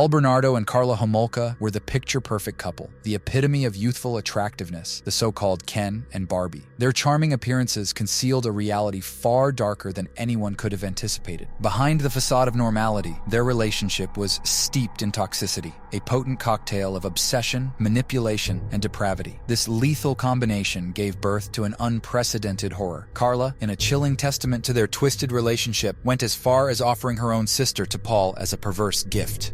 Paul Bernardo and karlahomolka were the picture-perfect couple, the epitome of youthful attractiveness, the so-called Ken and Barbie. Their charming appearances concealed a reality far darker than anyone could have anticipated. Behind the facade of normality, their relationship was steeped in toxicity, a potent cocktail of obsession, manipulation, and depravity. This lethal combination gave birth to an unprecedented horror. Karla, in a chilling testament to their twisted relationship, went as far as offering her own sister to Paul as a perverse gift.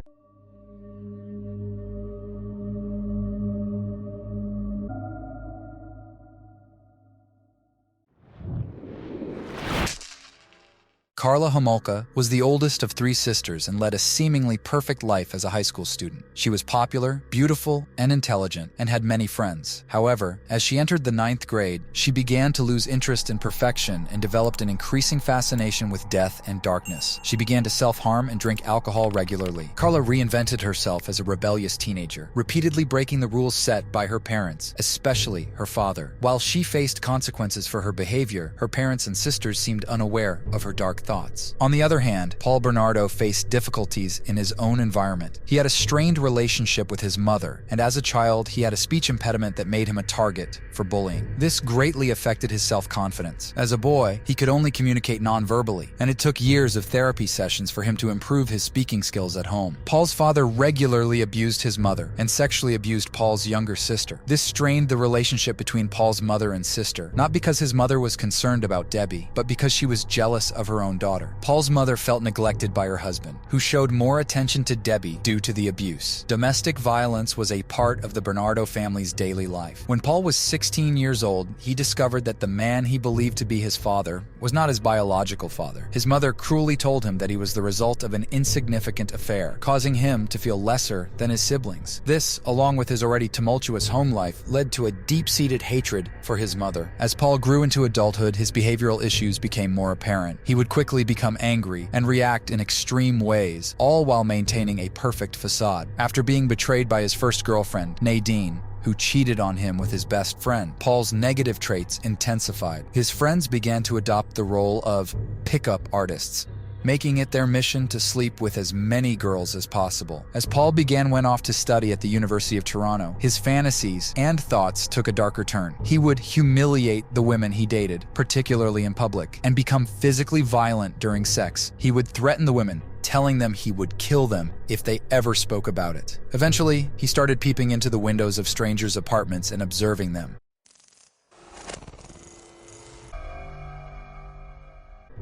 Karlahomolka was the oldest of three sisters and led a seemingly perfect life as a high school student. She was popular, beautiful, and intelligent, and had many friends. However, as she entered the 9th grade, she began to lose interest in perfection and developed an increasing fascination with death and darkness. She began to self-harm and drink alcohol regularly. Karla reinvented herself as a rebellious teenager, repeatedly breaking the rules set by her parents, especially her father. While she faced consequences for her behavior, her parents and sisters seemed unaware of her dark thoughts. On the other hand, Paul Bernardo faced difficulties in his own environment. He had a strained relationship with his mother, and as a child, he had a speech impediment that made him a target for bullying. This greatly affected his self-confidence. As a boy, he could only communicate non-verbally, and it took years of therapy sessions for him to improve his speaking skills at home. Paul's father regularly abused his mother and sexually abused Paul's younger sister. This strained the relationship between Paul's mother and sister, not because his mother was concerned about Debbie, but because she was jealous of her own daughter. Paul's mother felt neglected by her husband, who showed more attention to Debbie due to the abuse. Domestic violence was a part of the Bernardo family's daily life. When Paul was 16 years old, he discovered that the man he believed to be his father was not his biological father. His mother cruelly told him that he was the result of an insignificant affair, causing him to feel lesser than his siblings. This, along with his already tumultuous home life, led to a deep-seated hatred for his mother. As Paul grew into adulthood, his behavioral issues became more apparent. He would quickly become angry and react in extreme ways, all while maintaining a perfect facade. After being betrayed by his first girlfriend, Nadine, who cheated on him with his best friend, Paul's negative traits intensified. His friends began to adopt the role of pickup artists, making it their mission to sleep with as many girls as possible. As Paul went off to study at the University of Toronto, his fantasies and thoughts took a darker turn. He would humiliate the women he dated, particularly in public, and become physically violent during sex. He would threaten the women, telling them he would kill them if they ever spoke about it. Eventually, he started peeping into the windows of strangers' apartments and observing them.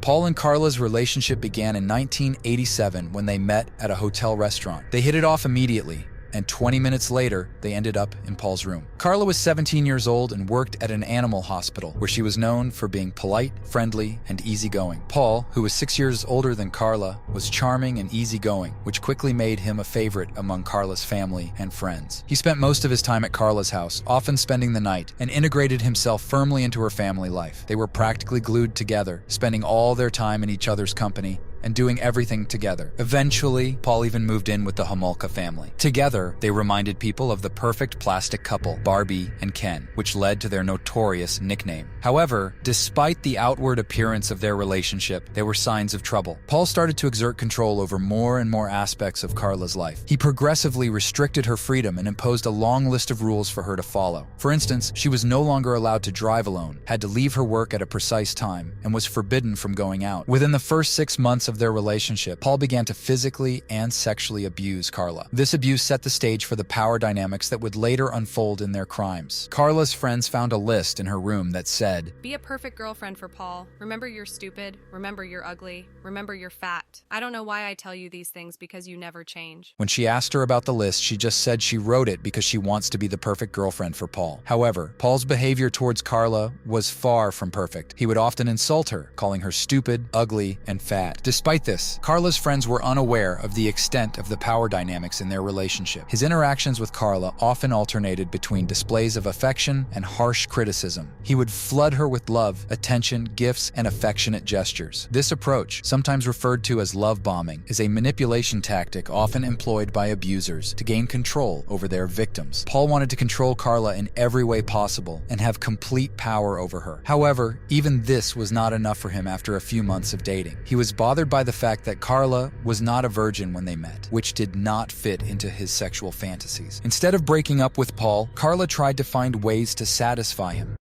Paul and Karla's relationship began in 1987 when they met at a hotel restaurant. They hit it off immediately, and 20 minutes later, they ended up in Paul's room. Karla was 17 years old and worked at an animal hospital, where she was known for being polite, friendly, and easygoing. Paul, who was 6 years older than Karla, was charming and easygoing, which quickly made him a favorite among Karla's family and friends. He spent most of his time at Karla's house, often spending the night, and integrated himself firmly into her family life. They were practically glued together, spending all their time in each other's company and doing everything together. Eventually, Paul even moved in with the Homolka family. Together, they reminded people of the perfect plastic couple, Barbie and Ken, which led to their notorious nickname. However, despite the outward appearance of their relationship, there were signs of trouble. Paul started to exert control over more and more aspects of Karla's life. He progressively restricted her freedom and imposed a long list of rules for her to follow. For instance, she was no longer allowed to drive alone, had to leave her work at a precise time, and was forbidden from going out. Within the first 6 months of their relationship, Paul began to physically and sexually abuse Karla. This abuse set the stage for the power dynamics that would later unfold in their crimes. Karla's friends found a list in her room that said, "Be a perfect girlfriend for Paul. Remember you're stupid. Remember you're ugly. Remember you're fat. I don't know why I tell you these things because you never change." When she asked her about the list, she just said she wrote it because she wants to be the perfect girlfriend for Paul. However, Paul's behavior towards Karla was far from perfect. He would often insult her, calling her stupid, ugly, and fat. Despite this, Karla's friends were unaware of the extent of the power dynamics in their relationship. His interactions with Karla often alternated between displays of affection and harsh criticism. He would flood her with love, attention, gifts, and affectionate gestures. This approach, sometimes referred to as love bombing, is a manipulation tactic often employed by abusers to gain control over their victims. Paul wanted to control Karla in every way possible and have complete power over her. However, even this was not enough for him after a few months of dating. He was bothered bothered by the fact that Karla was not a virgin when they met, which did not fit into his sexual fantasies. Instead of breaking up with Paul, Karla tried to find ways to satisfy him.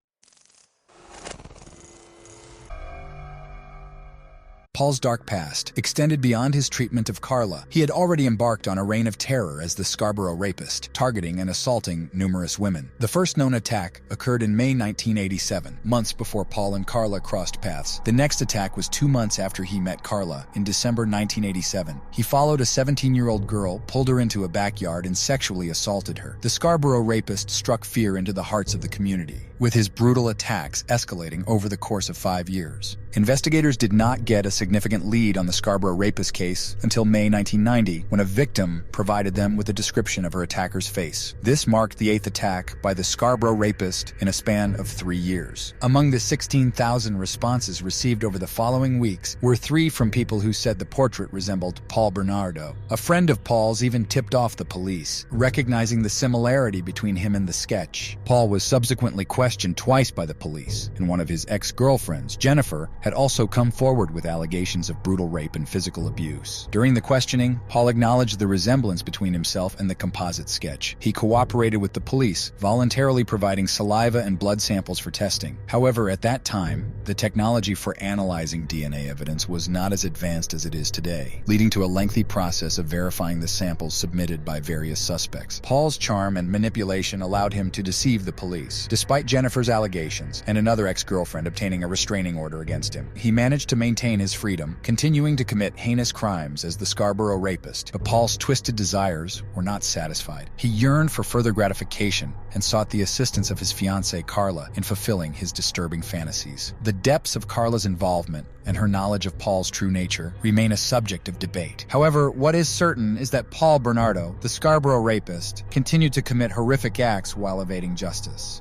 Paul's dark past extended beyond his treatment of Karla. He had already embarked on a reign of terror as the Scarborough rapist, targeting and assaulting numerous women. The first known attack occurred in May 1987, months before Paul and Karla crossed paths. The next attack was 2 months after he met Karla, in December 1987. He followed a 17-year-old girl, pulled her into a backyard, and sexually assaulted her. The Scarborough rapist struck fear into the hearts of the community, with his brutal attacks escalating over the course of 5 years. Investigators did not get a significant lead on the Scarborough rapist case until May 1990, when a victim provided them with a description of her attacker's face. This marked the 8th attack by the Scarborough rapist in a span of 3 years. Among the 16,000 responses received over the following weeks were 3 from people who said the portrait resembled Paul Bernardo. A friend of Paul's even tipped off the police, recognizing the similarity between him and the sketch. Paul was subsequently questioned twice by the police, and one of his ex-girlfriends, Jennifer, had also come forward with allegations of brutal rape and physical abuse. During the questioning, Paul acknowledged the resemblance between himself and the composite sketch. He cooperated with the police, voluntarily providing saliva and blood samples for testing. However, at that time, the technology for analyzing DNA evidence was not as advanced as it is today, leading to a lengthy process of verifying the samples submitted by various suspects. Paul's charm and manipulation allowed him to deceive the police. Despite Jennifer's allegations and another ex-girlfriend obtaining a restraining order against him, he managed to maintain his freedom, continuing to commit heinous crimes as the Scarborough rapist. But Paul's twisted desires were not satisfied. He yearned for further gratification and sought the assistance of his fiancée Karla in fulfilling his disturbing fantasies. The depths of Karla's involvement and her knowledge of Paul's true nature remain a subject of debate. However, what is certain is that Paul Bernardo, the Scarborough rapist, continued to commit horrific acts while evading justice.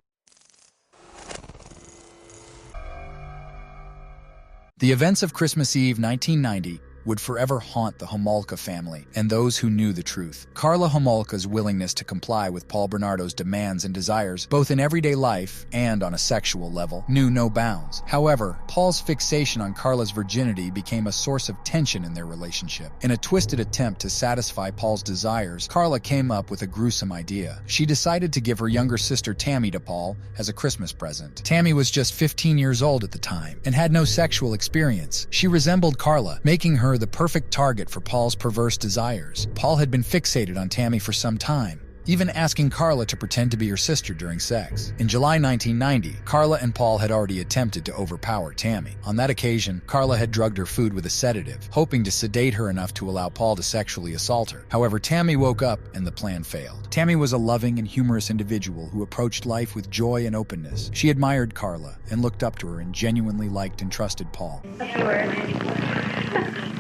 The events of Christmas Eve 1990 would forever haunt the Homolka family and those who knew the truth. Karlahomolka's willingness to comply with Paul Bernardo's demands and desires, both in everyday life and on a sexual level, knew no bounds. However, Paul's fixation on Karla's virginity became a source of tension in their relationship. In a twisted attempt to satisfy Paul's desires, Karla came up with a gruesome idea. She decided to give her younger sister Tammy to Paul as a Christmas present. Tammy was just 15 years old at the time and had no sexual experience. She resembled Karla, making her the perfect target for Paul's perverse desires. Paul had been fixated on Tammy for some time, even asking Karla to pretend to be her sister during sex. In July 1990, Karla and Paul had already attempted to overpower Tammy. On that occasion, Karla had drugged her food with a sedative, hoping to sedate her enough to allow Paul to sexually assault her. However, Tammy woke up and the plan failed. Tammy was a loving and humorous individual who approached life with joy and openness. She admired Karla and looked up to her and genuinely liked and trusted Paul.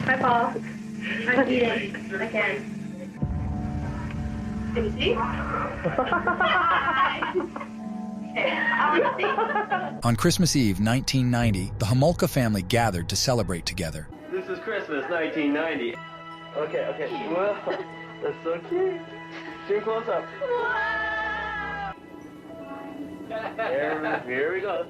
Hi, Paul. I'm eating. I can. Can you see? On Christmas Eve 1990, the Homolka family gathered to celebrate together. This is Christmas 1990. Okay. Well, that's so cute. Zoom close up. Here we go.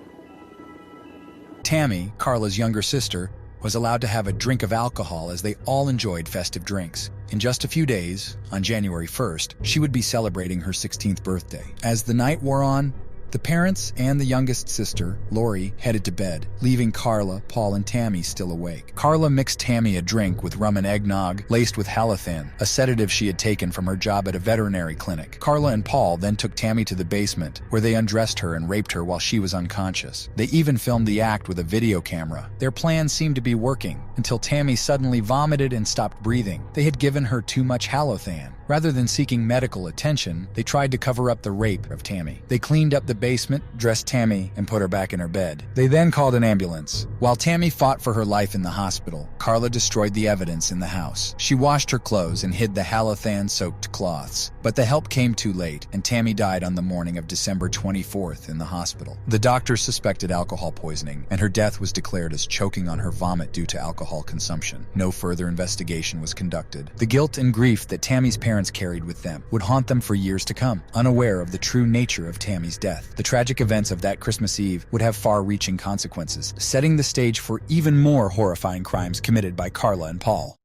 Tammy, Karla's younger sister, was allowed to have a drink of alcohol as they all enjoyed festive drinks. In just a few days, on January 1st, she would be celebrating her 16th birthday. As the night wore on, the parents and the youngest sister, Lori, headed to bed, leaving Karla, Paul, and Tammy still awake. Karla mixed Tammy a drink with rum and eggnog laced with halothane, a sedative she had taken from her job at a veterinary clinic. Karla and Paul then took Tammy to the basement, where they undressed her and raped her while she was unconscious. They even filmed the act with a video camera. Their plan seemed to be working, until Tammy suddenly vomited and stopped breathing. They had given her too much halothane. Rather than seeking medical attention, they tried to cover up the rape of Tammy. They cleaned up the basement, dressed Tammy, and put her back in her bed. They then called an ambulance. While Tammy fought for her life in the hospital, Karla destroyed the evidence in the house. She washed her clothes and hid the halothane-soaked cloths. But the help came too late, and Tammy died on the morning of December 24th in the hospital. The doctors suspected alcohol poisoning, and her death was declared as choking on her vomit due to alcohol consumption. No further investigation was conducted. The guilt and grief that Tammy's parents carried with them would haunt them for years to come, unaware of the true nature of Tammy's death. The tragic events of that Christmas Eve would have far-reaching consequences, setting the stage for even more horrifying crimes committed by Karla and Paul.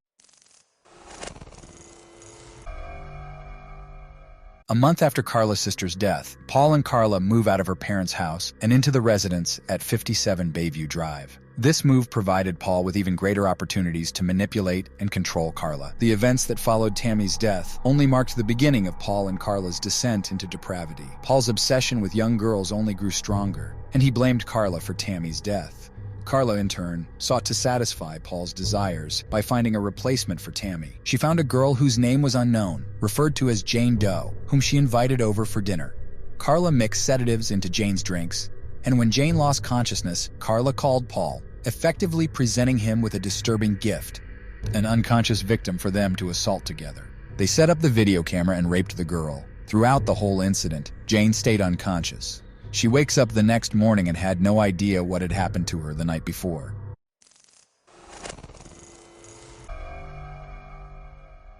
A month after Karla's sister's death, Paul and Karla move out of her parents' house and into the residence at 57 Bayview Drive. This move provided Paul with even greater opportunities to manipulate and control Karla. The events that followed Tammy's death only marked the beginning of Paul and Karla's descent into depravity. Paul's obsession with young girls only grew stronger, and he blamed Karla for Tammy's death. Karla, in turn, sought to satisfy Paul's desires by finding a replacement for Tammy. She found a girl whose name was unknown, referred to as Jane Doe, whom she invited over for dinner. Karla mixed sedatives into Jane's drinks, and when Jane lost consciousness, Karla called Paul, effectively presenting him with a disturbing gift, an unconscious victim for them to assault together. They set up the video camera and raped the girl. Throughout the whole incident, Jane stayed unconscious. She wakes up the next morning and had no idea what had happened to her the night before.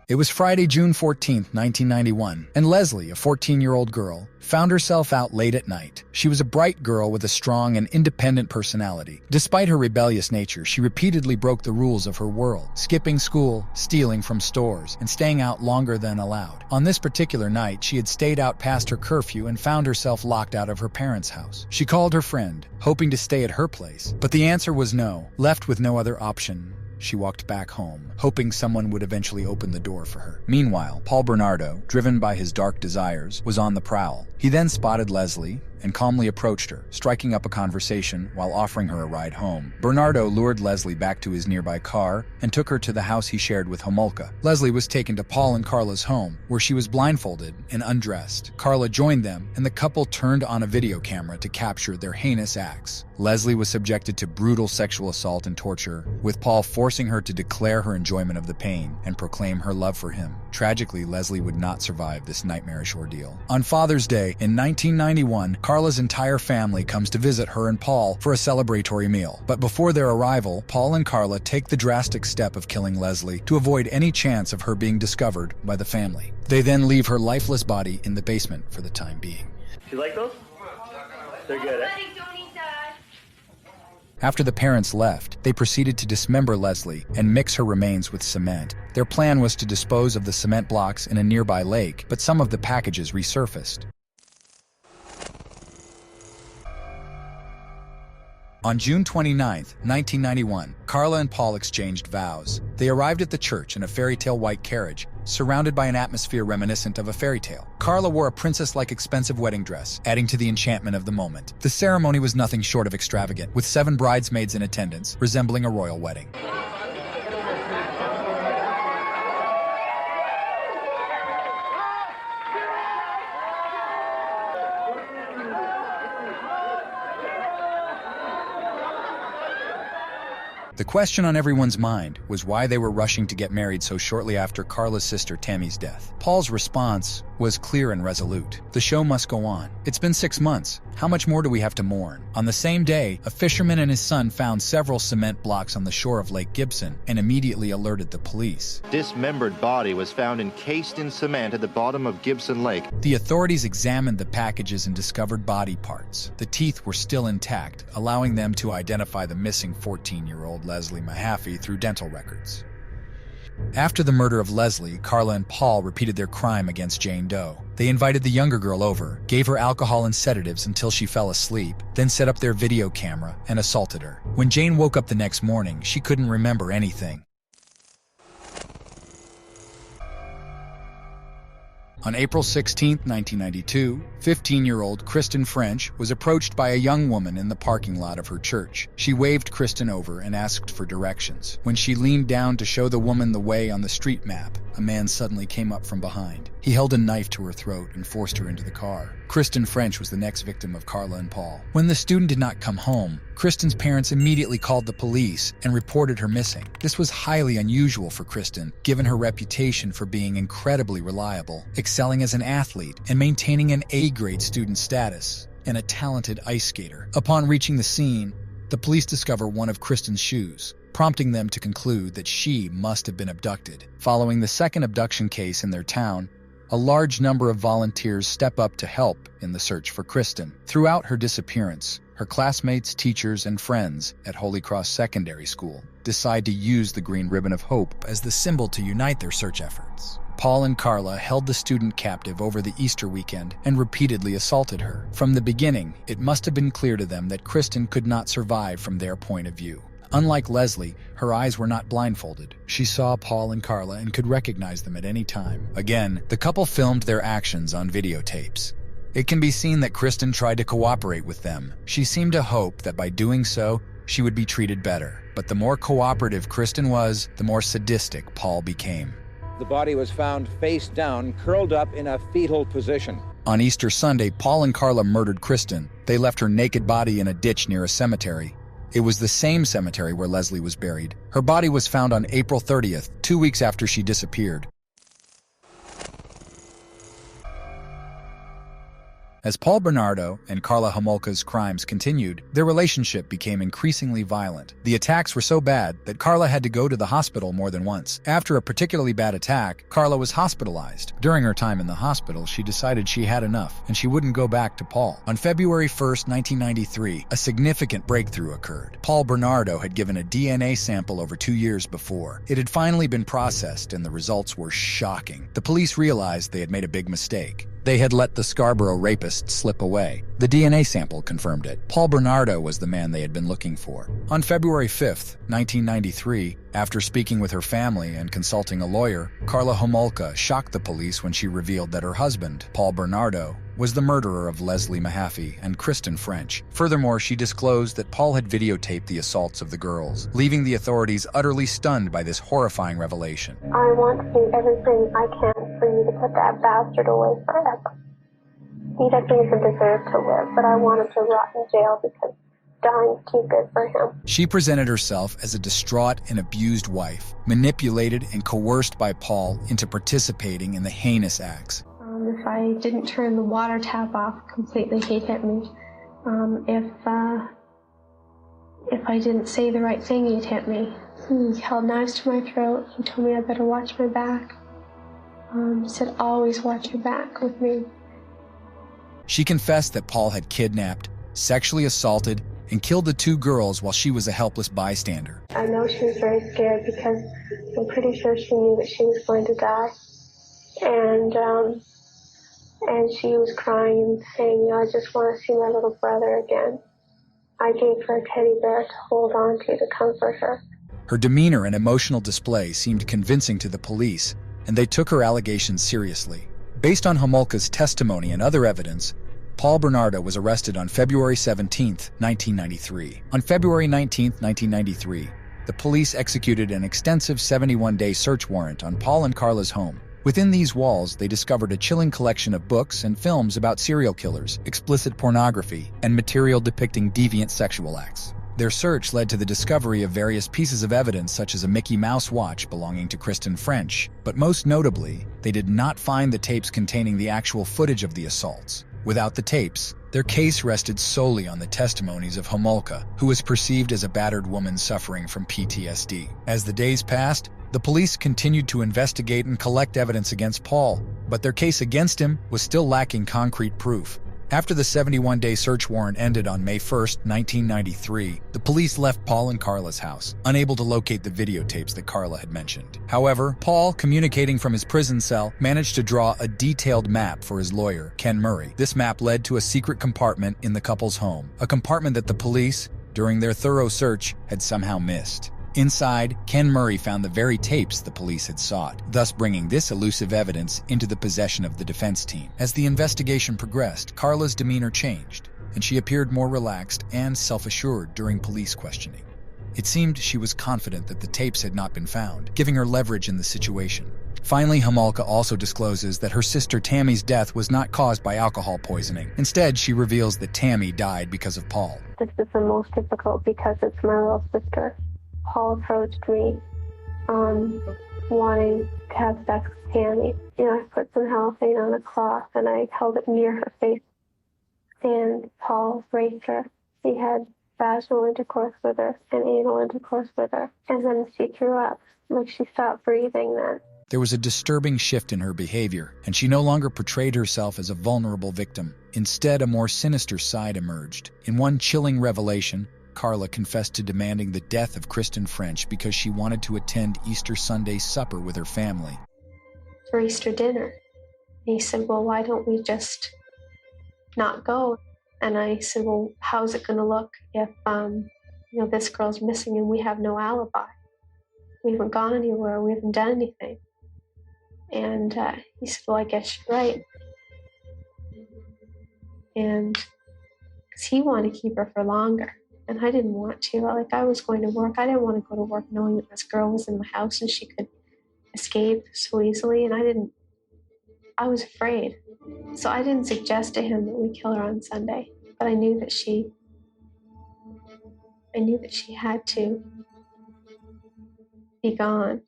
It was Friday, June 14, 1991, and Leslie, a 14-year-old girl, found herself out late at night. She was a bright girl with a strong and independent personality. Despite her rebellious nature, she repeatedly broke the rules of her world, skipping school, stealing from stores, and staying out longer than allowed. On this particular night, she had stayed out past her curfew and found herself locked out of her parents' house. She called her friend, hoping to stay at her place, but the answer was no. Left with no other option, she walked back home, hoping someone would eventually open the door for her. Meanwhile, Paul Bernardo, driven by his dark desires, was on the prowl. He then spotted Leslie and calmly approached her, striking up a conversation while offering her a ride home. Bernardo lured Leslie back to his nearby car and took her to the house he shared with Homolka. Leslie was taken to Paul and Karla's home, where she was blindfolded and undressed. Karla joined them, and the couple turned on a video camera to capture their heinous acts. Leslie was subjected to brutal sexual assault and torture, with Paul forcing her to declare her enjoyment of the pain and proclaim her love for him. Tragically, Leslie would not survive this nightmarish ordeal. On Father's Day in 1991, Karla's entire family comes to visit her and Paul for a celebratory meal. But before their arrival, Paul and Karla take the drastic step of killing Leslie to avoid any chance of her being discovered by the family. They then leave her lifeless body in the basement for the time being. You like those? They're good, eh? After the parents left, they proceeded to dismember Leslie and mix her remains with cement. Their plan was to dispose of the cement blocks in a nearby lake, but some of the packages resurfaced. On June 29, 1991, Karla and Paul exchanged vows. They arrived at the church in a fairy tale white carriage, surrounded by an atmosphere reminiscent of a fairy tale. Karla wore a princess-like expensive wedding dress, adding to the enchantment of the moment. The ceremony was nothing short of extravagant, with 7 bridesmaids in attendance, resembling a royal wedding. The question on everyone's mind was why they were rushing to get married so shortly after Karla's sister Tammy's death. Paul's response was clear and resolute. The show must go on. It's been 6 months. How much more do we have to mourn? On the same day, a fisherman and his son found several cement blocks on the shore of Lake Gibson and immediately alerted the police. Dismembered body was found encased in cement at the bottom of Gibson Lake. The authorities examined the packages and discovered body parts. The teeth were still intact, allowing them to identify the missing 14-year-old Leslie Mahaffey through dental records. After the murder of Leslie, Karla and Paul repeated their crime against Jane Doe. They invited the younger girl over, gave her alcohol and sedatives until she fell asleep, then set up their video camera and assaulted her. When Jane woke up the next morning, she couldn't remember anything. On April 16, 1992, 15-year-old Kristen French was approached by a young woman in the parking lot of her church. She waved Kristen over and asked for directions. When she leaned down to show the woman the way on the street map, a man suddenly came up from behind. He held a knife to her throat and forced her into the car. Kristen French was the next victim of Karla and Paul. When the student did not come home, Kristen's parents immediately called the police and reported her missing. This was highly unusual for Kristen, given her reputation for being incredibly reliable, excelling as an athlete, and maintaining an A-grade student status, and a talented ice skater. Upon reaching the scene, the police discover one of Kristen's shoes, prompting them to conclude that she must have been abducted. Following the second abduction case in their town, A large number of volunteers step up to help in the search for Kristen. Throughout her disappearance, her classmates, teachers, and friends at Holy Cross Secondary School decide to use the green ribbon of hope as the symbol to unite their search efforts. Paul and Karla held the student captive over the Easter weekend and repeatedly assaulted her. From the beginning, it must have been clear to them that Kristen could not survive from their point of view. Unlike Leslie, her eyes were not blindfolded. She saw Paul and Karla and could recognize them at any time. Again, the couple filmed their actions on videotapes. It can be seen that Kristen tried to cooperate with them. She seemed to hope that by doing so, she would be treated better. But the more cooperative Kristen was, the more sadistic Paul became. The body was found face down, curled up in a fetal position. On Easter Sunday, Paul and Karla murdered Kristen. They left her naked body in a ditch near a cemetery. It was the same cemetery where Leslie was buried. Her body was found on April 30th, 2 weeks after she disappeared. As Paul Bernardo and karlahomolka's crimes continued, their relationship became increasingly violent. The attacks were so bad that Karla had to go to the hospital more than once. After a particularly bad attack, Karla was hospitalized. During her time in the hospital, she decided she had enough, and she wouldn't go back to Paul. On February 1st, 1993, a significant breakthrough occurred. Paul Bernardo had given a DNA sample over 2 years before. It had finally been processed, and the results were shocking. The police realized they had made a big mistake. They had let the Scarborough rapist slip away. The DNA sample confirmed it. Paul Bernardo was the man they had been looking for. On February 5th, 1993, after speaking with her family and consulting a lawyer, karlahomolka shocked the police when she revealed that her husband, Paul Bernardo, was the murderer of Leslie Mahaffey and Kristen French. Furthermore, she disclosed that Paul had videotaped the assaults of the girls, leaving the authorities utterly stunned by this horrifying revelation. I want to do everything I can for you to put that bastard away forever. He doesn't even deserve to live, but I want him to rot in jail because dying's too good for him. She presented herself as a distraught and abused wife, manipulated and coerced by Paul into participating in the heinous acts. If I didn't turn the water tap off completely, he'd hit me. If I didn't say the right thing, he'd hit me. He held knives to my throat. He told me I better watch my back. He said, always watch your back with me. She confessed that Paul had kidnapped, sexually assaulted, and killed the 2 girls while she was a helpless bystander. I know she was very scared because I'm pretty sure she knew that she was going to die. And she was crying and saying, I just want to see my little brother again. I gave her a teddy bear to hold on to comfort her. Her demeanor and emotional display seemed convincing to the police, and they took her allegations seriously. Based on Homolka's testimony and other evidence, Paul Bernardo was arrested on February 17, 1993. On February 19, 1993, the police executed an extensive 71-day search warrant on Paul and Karla's home. Within these walls, they discovered a chilling collection of books and films about serial killers, explicit pornography, and material depicting deviant sexual acts. Their search led to the discovery of various pieces of evidence such as a Mickey Mouse watch belonging to Kristen French, but most notably, they did not find the tapes containing the actual footage of the assaults. Without the tapes, their case rested solely on the testimonies of Homolka, who was perceived as a battered woman suffering from PTSD. As the days passed, the police continued to investigate and collect evidence against Paul, but their case against him was still lacking concrete proof. After the 71-day search warrant ended on May 1, 1993, the police left Paul and Karla's house, unable to locate the videotapes that Karla had mentioned. However, Paul, communicating from his prison cell, managed to draw a detailed map for his lawyer, Ken Murray. This map led to a secret compartment in the couple's home, a compartment that the police, during their thorough search, had somehow missed. Inside, Ken Murray found the very tapes the police had sought, thus bringing this elusive evidence into the possession of the defense team. As the investigation progressed, Karla's demeanor changed, and she appeared more relaxed and self-assured during police questioning. It seemed she was confident that the tapes had not been found, giving her leverage in the situation. Finally, Homolka also discloses that her sister Tammy's death was not caused by alcohol poisoning. Instead, she reveals that Tammy died because of Paul. This is the most difficult because it's my little sister. Paul approached me wanting to have sex with Tammy. I put some halothane on a cloth and I held it near her face. And Paul raped her. He had vaginal intercourse with her and anal intercourse with her. And then she threw up. She stopped breathing then. There was a disturbing shift in her behavior, and she no longer portrayed herself as a vulnerable victim. Instead, a more sinister side emerged. In one chilling revelation, Karla confessed to demanding the death of Kristen French because she wanted to attend Easter Sunday supper with her family. For Easter dinner. And he said, well, why don't we just not go? And I said, well, how's it going to look if, this girl's missing and we have no alibi? We haven't gone anywhere. We haven't done anything. And he said, well, I guess you're right. And because he wanted to keep her for longer. And I didn't want to. I was going to work. I didn't want to go to work knowing that this girl was in my house and she could escape so easily. And I was afraid. So I didn't suggest to him that we kill her on Sunday. But I knew that she had to be gone.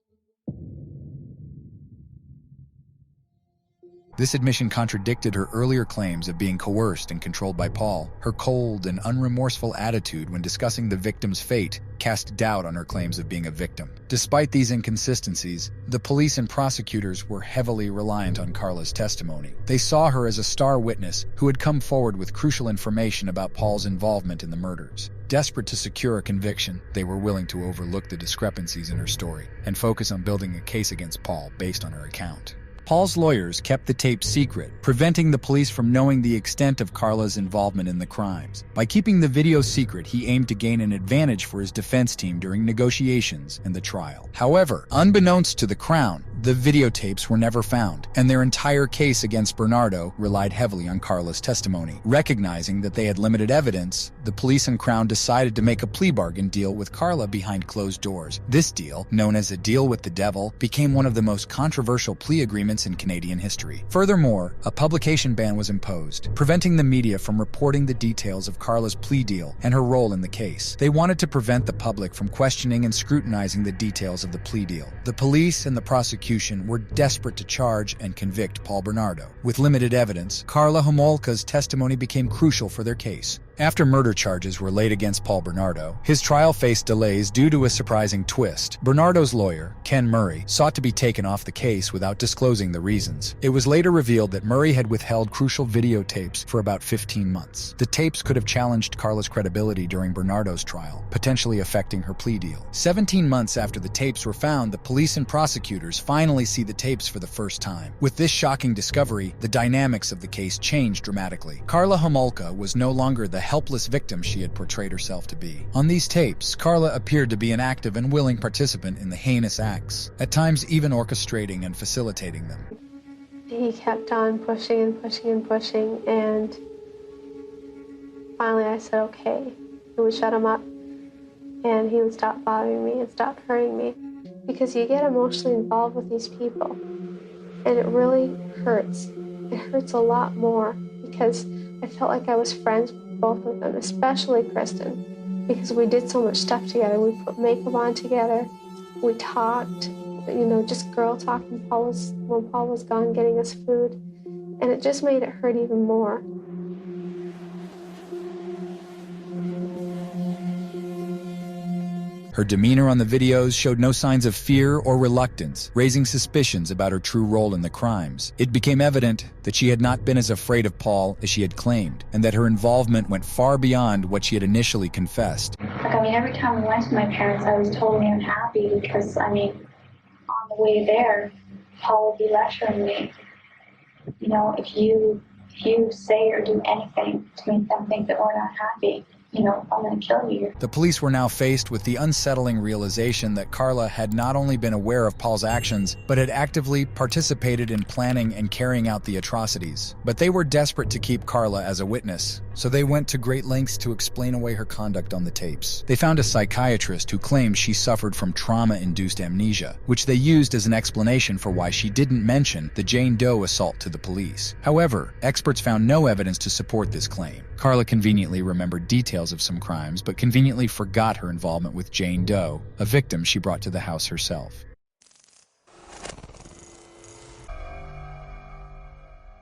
This admission contradicted her earlier claims of being coerced and controlled by Paul. Her cold and unremorseful attitude when discussing the victim's fate cast doubt on her claims of being a victim. Despite these inconsistencies, the police and prosecutors were heavily reliant on Karla's testimony. They saw her as a star witness who had come forward with crucial information about Paul's involvement in the murders. Desperate to secure a conviction, they were willing to overlook the discrepancies in her story and focus on building a case against Paul based on her account. Paul's lawyers kept the tape secret, preventing the police from knowing the extent of Karla's involvement in the crimes. By keeping the video secret, he aimed to gain an advantage for his defense team during negotiations and the trial. However, unbeknownst to the Crown, the videotapes were never found, and their entire case against Bernardo relied heavily on Karla's testimony. Recognizing that they had limited evidence, the police and Crown decided to make a plea bargain deal with Karla behind closed doors. This deal, known as a deal with the devil, became one of the most controversial plea agreements in Canadian history. Furthermore, a publication ban was imposed, preventing the media from reporting the details of Karla's plea deal and her role in the case. They wanted to prevent the public from questioning and scrutinizing the details of the plea deal. The police and the prosecution were desperate to charge and convict Paul Bernardo. With limited evidence, karlahomolka's testimony became crucial for their case. After murder charges were laid against Paul Bernardo, his trial faced delays due to a surprising twist. Bernardo's lawyer, Ken Murray, sought to be taken off the case without disclosing the reasons. It was later revealed that Murray had withheld crucial videotapes for about 15 months. The tapes could have challenged Karla's credibility during Bernardo's trial, potentially affecting her plea deal. 17 months after the tapes were found, the police and prosecutors finally see the tapes for the first time. With this shocking discovery, the dynamics of the case changed dramatically. Karlahomolka was no longer the helpless victim she had portrayed herself to be. On these tapes, Karla appeared to be an active and willing participant in the heinous acts, at times even orchestrating and facilitating them. He kept on pushing and pushing and pushing, and finally I said, okay. It would shut him up, and he would stop bothering me and stop hurting me. Because you get emotionally involved with these people, and it really hurts. It hurts a lot more, because I felt like I was friends with both of them, especially Kristen, because we did so much stuff together. We put makeup on together, we talked, just girl talk when Paul was gone getting us food, and it just made it hurt even more. Her demeanor on the videos showed no signs of fear or reluctance, raising suspicions about her true role in the crimes. It became evident that she had not been as afraid of Paul as she had claimed, and that her involvement went far beyond what she had initially confessed. Every time I went to my parents, I was totally unhappy because, on the way there, Paul would be lecturing me. If you say or do anything to make them think that we're not happy, I'm going to kill you. The police were now faced with the unsettling realization that Karla had not only been aware of Paul's actions, but had actively participated in planning and carrying out the atrocities. But they were desperate to keep Karla as a witness, so they went to great lengths to explain away her conduct on the tapes. They found a psychiatrist who claimed she suffered from trauma-induced amnesia, which they used as an explanation for why she didn't mention the Jane Doe assault to the police. However, experts found no evidence to support this claim. Karla conveniently remembered details of some crimes, but conveniently forgot her involvement with Jane Doe, a victim she brought to the house herself.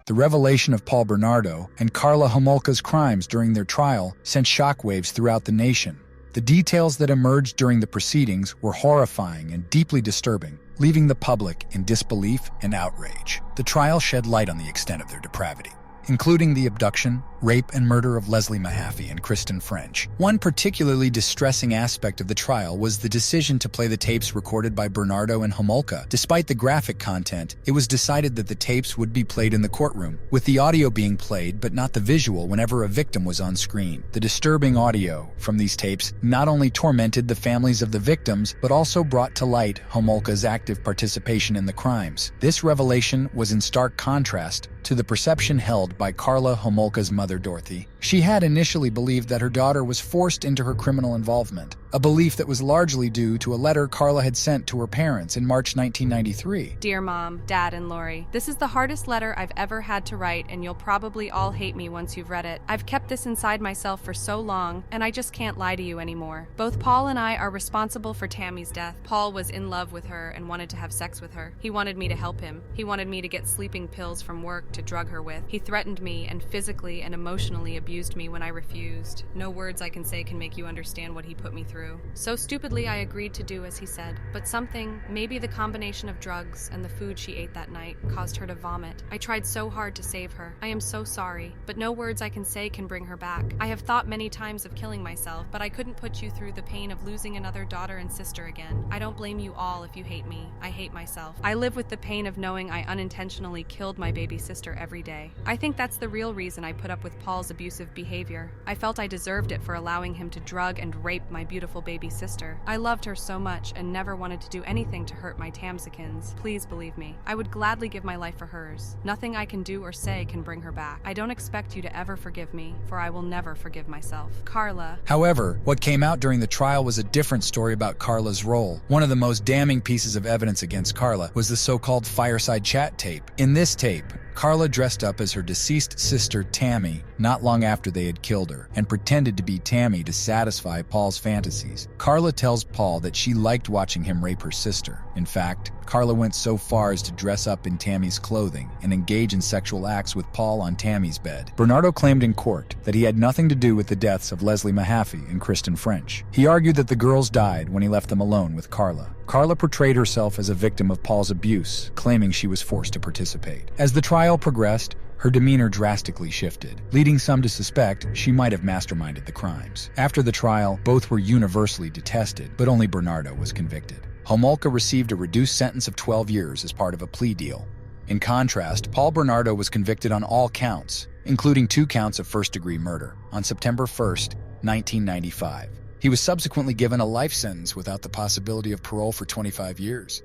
The revelation of Paul Bernardo and Karlahomolka's crimes during their trial sent shockwaves throughout the nation. The details that emerged during the proceedings were horrifying and deeply disturbing, leaving the public in disbelief and outrage. The trial shed light on the extent of their depravity, including the abduction, rape, and murder of Leslie Mahaffey and Kristen French. One particularly distressing aspect of the trial was the decision to play the tapes recorded by Bernardo and Homolka. Despite the graphic content, it was decided that the tapes would be played in the courtroom, with the audio being played but not the visual whenever a victim was on screen. The disturbing audio from these tapes not only tormented the families of the victims, but also brought to light Homolka's active participation in the crimes. This revelation was in stark contrast to the perception held by Karla Homolka's mother, Dorothy. She had initially believed that her daughter was forced into her criminal involvement, a belief that was largely due to a letter Karla had sent to her parents in March 1993. Dear Mom, Dad, and Lori, this is the hardest letter I've ever had to write, and you'll probably all hate me once you've read it. I've kept this inside myself for so long, and I just can't lie to you anymore. Both Paul and I are responsible for Tammy's death. Paul was in love with her and wanted to have sex with her. He wanted me to help him. He wanted me to get sleeping pills from work to drug her with. He threatened me and physically and emotionally abused me when I refused. No words I can say can make you understand what he put me through. So stupidly I agreed to do as he said, but something, maybe the combination of drugs and the food she ate that night, caused her to vomit. I tried so hard to save her. I am so sorry, but no words I can say can bring her back. I have thought many times of killing myself, but I couldn't put you through the pain of losing another daughter and sister again. I don't blame you all if you hate me. I hate myself. I live with the pain of knowing I unintentionally killed my baby sister every day. I think that's the real reason I put up with Paul's abusive behavior. I felt I deserved it for allowing him to drug and rape my beautiful baby sister. I loved her so much and never wanted to do anything to hurt my Tamsikins. Please believe me. I would gladly give my life for hers. Nothing I can do or say can bring her back. I don't expect you to ever forgive me, for I will never forgive myself. Karla. However, what came out during the trial was a different story about Karla's role. One of the most damning pieces of evidence against Karla was the so-called fireside chat tape. In this tape, Karla dressed up as her deceased sister Tammy not long after they had killed her, and pretended to be Tammy to satisfy Paul's fantasies. Karla tells Paul that she liked watching him rape her sister. In fact, Karla went so far as to dress up in Tammy's clothing and engage in sexual acts with Paul on Tammy's bed. Bernardo claimed in court that he had nothing to do with the deaths of Leslie Mahaffey and Kristen French. He argued that the girls died when he left them alone with Karla. Karla portrayed herself as a victim of Paul's abuse, claiming she was forced to participate. As the trial progressed, her demeanor drastically shifted, leading some to suspect she might have masterminded the crimes. After the trial, both were universally detested, but only Bernardo was convicted. Homolka received a reduced sentence of 12 years as part of a plea deal. In contrast, Paul Bernardo was convicted on all counts, including 2 counts of first-degree murder, on September 1st, 1995. He was subsequently given a life sentence without the possibility of parole for 25 years.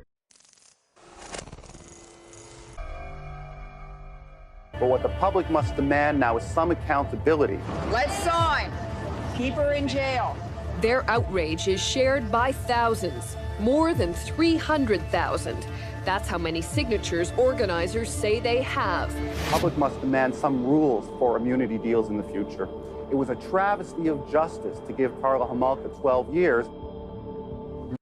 But what the public must demand now is some accountability. Let's sign. Keep her in jail. Their outrage is shared by thousands, more than 300,000. That's how many signatures organizers say they have. The public must demand some rules for immunity deals in the future. It was a travesty of justice to give Karla Homolka 12 years.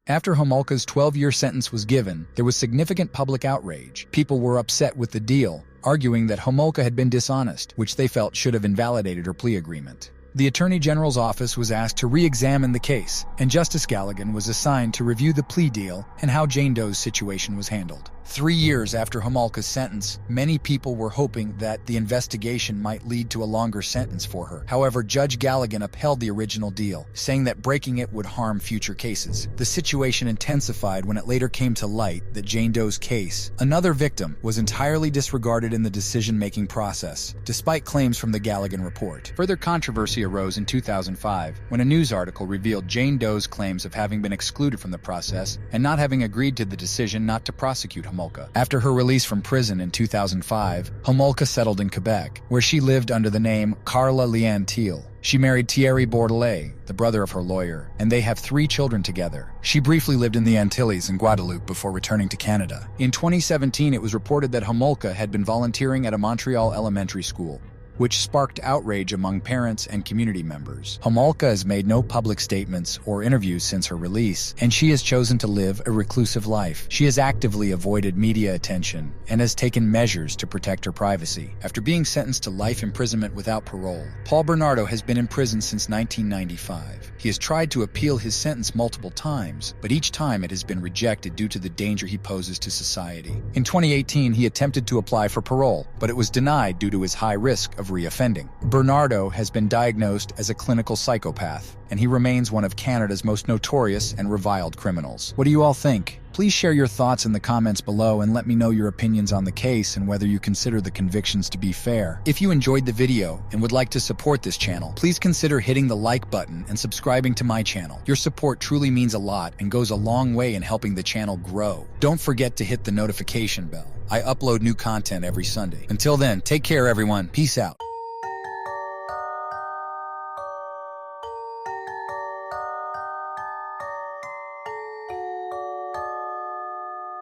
After Homolka's 12-year sentence was given, there was significant public outrage. People were upset with the deal, arguing that Homolka had been dishonest, which they felt should have invalidated her plea agreement. The Attorney General's office was asked to re-examine the case, and Justice Galligan was assigned to review the plea deal and how Jane Doe's situation was handled. 3 years after Homolka's sentence, many people were hoping that the investigation might lead to a longer sentence for her. However, Judge Galligan upheld the original deal, saying that breaking it would harm future cases. The situation intensified when it later came to light that Jane Doe's case, another victim, was entirely disregarded in the decision-making process, despite claims from the Galligan report. Further controversy arose in 2005 when a news article revealed Jane Doe's claims of having been excluded from the process and not having agreed to the decision not to prosecute Homolka. After her release from prison in 2005, Homolka settled in Quebec, where she lived under the name Carla Leanne Thiel. She married Thierry Bordelais, the brother of her lawyer, and they have 3 children together. She briefly lived in the Antilles and Guadeloupe before returning to Canada. In 2017, it was reported that Homolka had been volunteering at a Montreal elementary school, which sparked outrage among parents and community members. Homolka has made no public statements or interviews since her release, and she has chosen to live a reclusive life. She has actively avoided media attention and has taken measures to protect her privacy. After being sentenced to life imprisonment without parole, Paul Bernardo has been in prison since 1995. He has tried to appeal his sentence multiple times, but each time it has been rejected due to the danger he poses to society. In 2018, he attempted to apply for parole, but it was denied due to his high risk of reoffending. Bernardo has been diagnosed as a clinical psychopath, and he remains one of Canada's most notorious and reviled criminals. What do you all think? Please share your thoughts in the comments below and let me know your opinions on the case and whether you consider the convictions to be fair. If you enjoyed the video and would like to support this channel, please consider hitting the like button and subscribing to my channel. Your support truly means a lot and goes a long way in helping the channel grow. Don't forget to hit the notification bell. I upload new content every Sunday. Until then, take care everyone. Peace out.